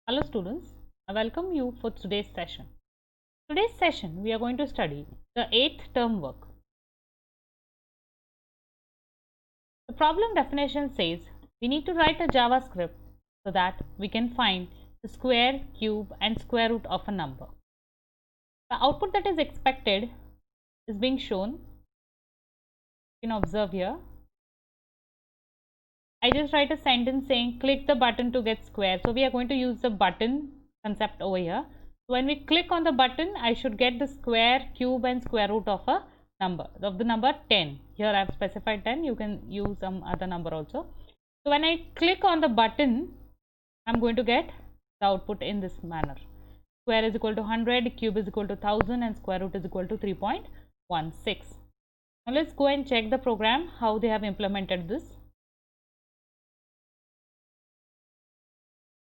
Hello students, I welcome you for today's session. Today's session we are going to study the 8th term work. The problem definition says we need to write a JavaScript so that we can find the square, cube and square root of a number. The output that is expected is being shown. You can observe here. I just write a sentence saying click the button to get square. So we are going to use the button concept over here. So when we click on the button, I should get the square, cube and square root of a number, of the number 10. Here I have specified 10. You can use some other number also. So when I click on the button, I'm going to get the output in this manner. Square is equal to 100, cube is equal to 1000 and square root is equal to 3.16. Now let's go and check the program, how they have implemented this.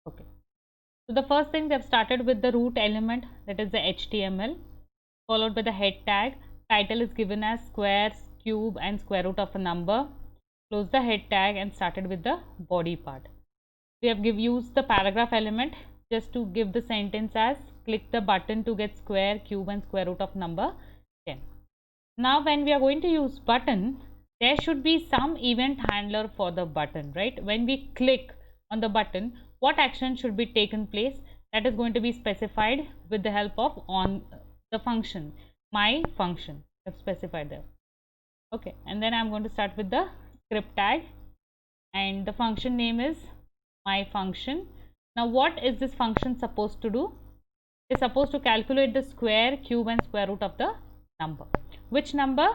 Okay. So the first thing, they have started with the root element, that is the HTML, followed by the head tag. Title is given as square, cube and square root of a number. Close the head tag and started with the body part. We have used the paragraph element just to give the sentence as click the button to get square, cube and square root of number 10. Now when we are going to use button, there should be some event handler for the button, right? When we click on the button, what action should be taken place, that is going to be specified with the help of on the function, my function. I have specified there. Okay, and then I'm going to start with the script tag and the function name is my function. Now what is this function supposed to do? It's supposed to calculate the square, cube and square root of the number. Which number?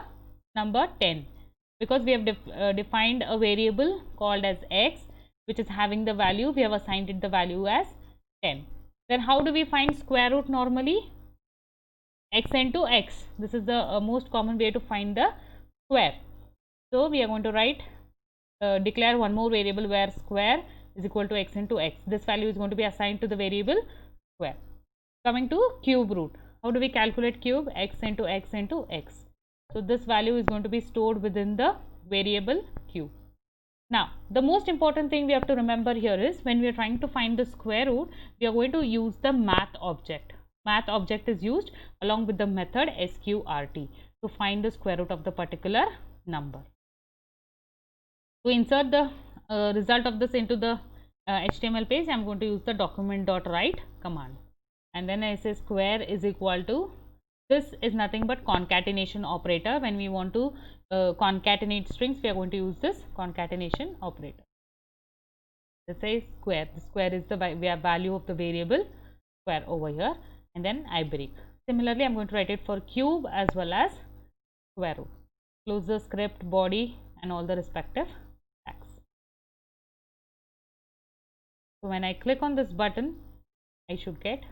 Number 10, because we have defined a variable called as x, which is having the value, we have assigned it the value as 10. Then how do we find square root normally? X into x. This is the most common way to find the square. So we are going to write, declare one more variable where square is equal to x into x. This value is going to be assigned to the variable square. Coming to cube root, how do we calculate cube? X into x into x. So this value is going to be stored within the variable cube. Now the most important thing we have to remember here is, when we are trying to find the square root, we are going to use the math object. Math object is used along with the method sqrt to find the square root of the particular number. To insert the result of this into the HTML page, I am going to use the document.write command, and then I say square is equal to, this is nothing but concatenation operator. When we want to concatenate strings, we are going to use this concatenation operator. Let's say square, the square is the value of the variable square over here, and then I break. Similarly, I am going to write it for cube as well as square root. Close the script body and all the respective tags. So when I click on this button, I should get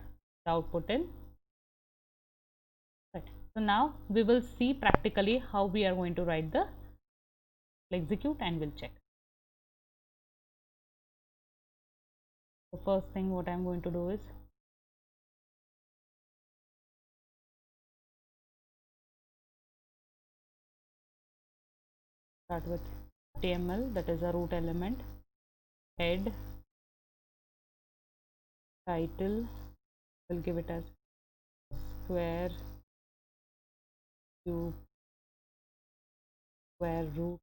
the output in. Right. So now we will see practically how we are going to write the, execute and we'll check. The first thing what I'm going to do is, start with HTML, that is a root element, head, title, we'll give it as square, cube, square root,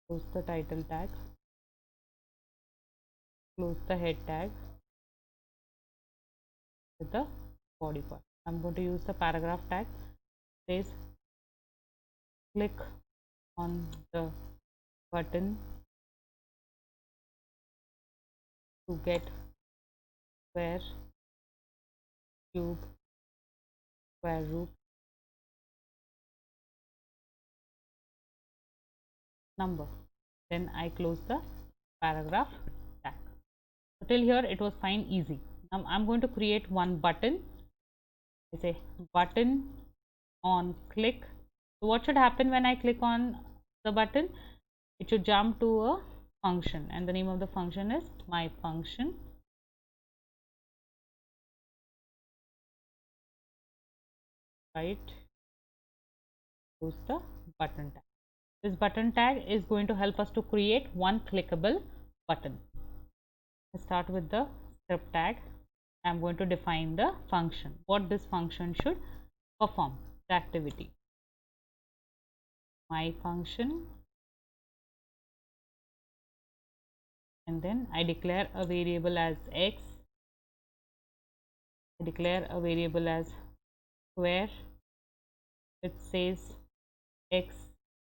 close the title tag, close the head tag with the body part. I'm going to use the paragraph tag. Says click on the button to get square, cube, square root, number. Then I close the paragraph tag. So till here it was fine, easy. Now I'm going to create one button. I say button on click. So what should happen when I click on the button? It should jump to a function, and the name of the function is my function. Right, close the button tag. This button tag is going to help us to create one clickable button. Let's start with the script tag. I'm going to define the function, what this function should perform, the activity. My function, and then I declare a variable as x. I declare a variable as square. It says x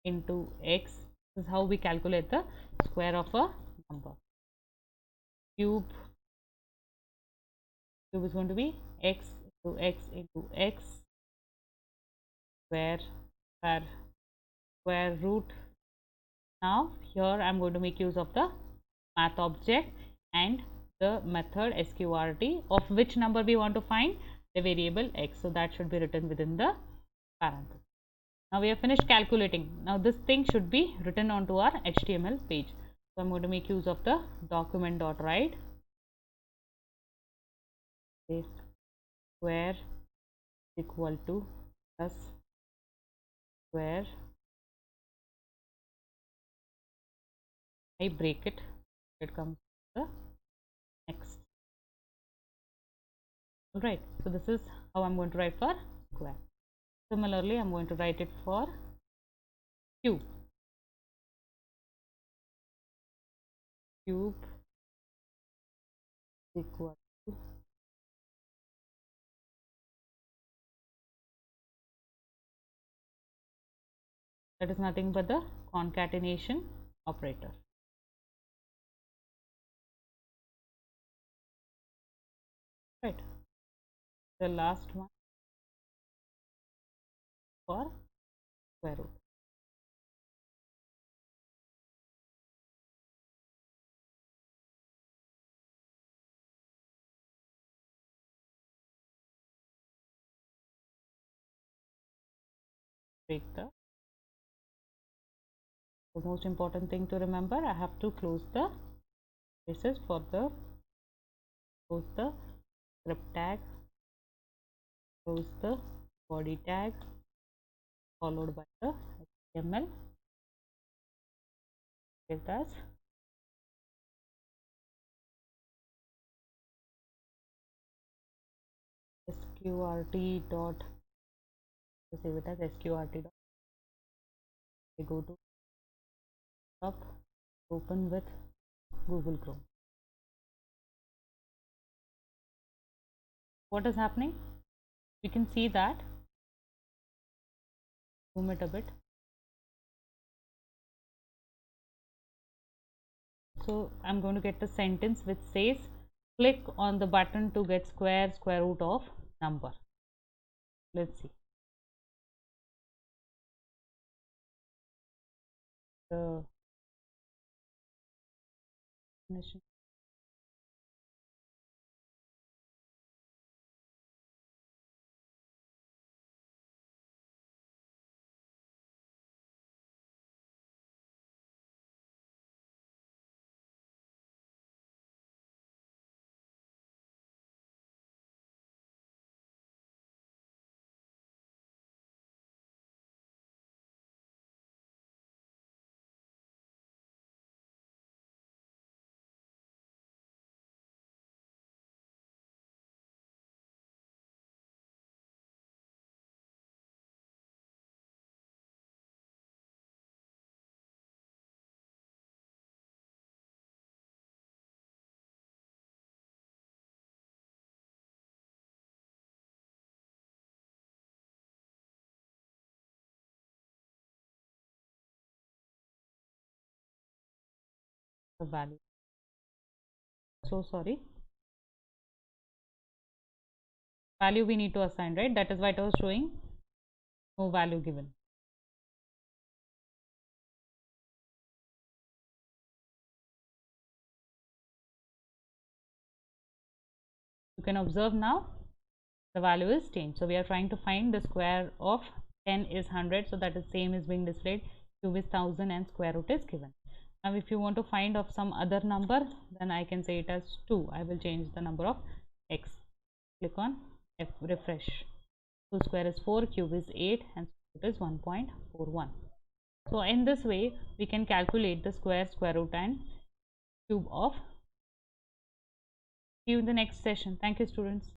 into x. This is how we calculate the square of a number. Cube is going to be x into x into x, square square root. Now here I am going to make use of the math object and the method sqrt, of which number we want to find, the variable x. So that should be written within the parenthesis. Now we have finished calculating. Now this thing should be written onto our HTML page. So I'm going to make use of the document.write square equal to plus square. I break it. It comes to the next. Alright, so this is how I'm going to write for square. Similarly, I'm going to write it for cube. Cube equal to that is nothing but the concatenation operator. Right. The last one for square root. Break the most important thing to remember, I have to close the braces for the close the script tag, close the body tag, followed by the HTML. Save as sqrt dot, save it as sqrt dot. I go to up, open with Google Chrome. What is happening? We can see that. Zoom it a bit. So I'm going to get the sentence which says click on the button to get square root of number. Let's see. The definition. The value. So sorry. Value we need to assign, right? That is why it was showing no value given. You can observe now the value is changed. So we are trying to find the square of 10 is 100, so that is same is being displayed. Cube is 1000 and square root is given. Now if you want to find of some other number, then I can say it as 2. I will change the number of x. Click on F, refresh. 2 square is 4, cube is 8 and square root is 1.41. So in this way we can calculate the square, square root and cube of. See you in the next session. Thank you, students.